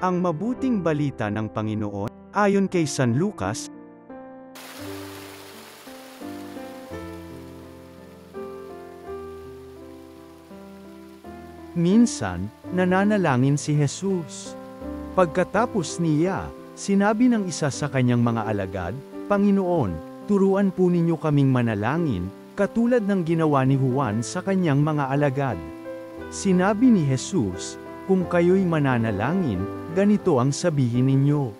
Ang mabuting balita ng Panginoon, ayon kay San Lucas. Minsan, nananalangin si Jesus. Pagkatapos niya, sinabi ng isa sa kanyang mga alagad, "Panginoon, turuan po ninyo kaming manalangin, katulad ng ginawa ni Juan sa kanyang mga alagad." Sinabi ni Jesus, "Kung kayo'y mananalangin, ganito ang sabihin ninyo: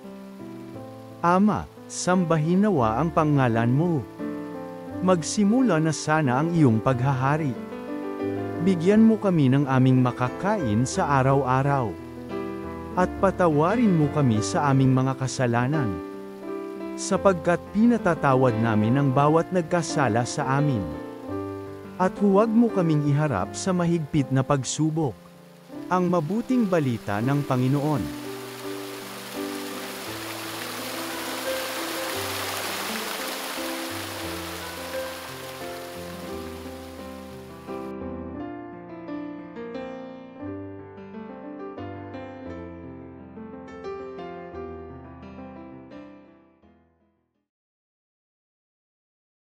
Ama, sambahin nawa ang pangalan mo. Magsimula na sana ang iyong paghahari. Bigyan mo kami ng aming makakain sa araw-araw. At patawarin mo kami sa aming mga kasalanan. Sapagkat pinatatawad namin ang bawat nagkasala sa amin. At huwag mo kaming iharap sa mahigpit na pagsubok." Ang mabuting balita ng Panginoon.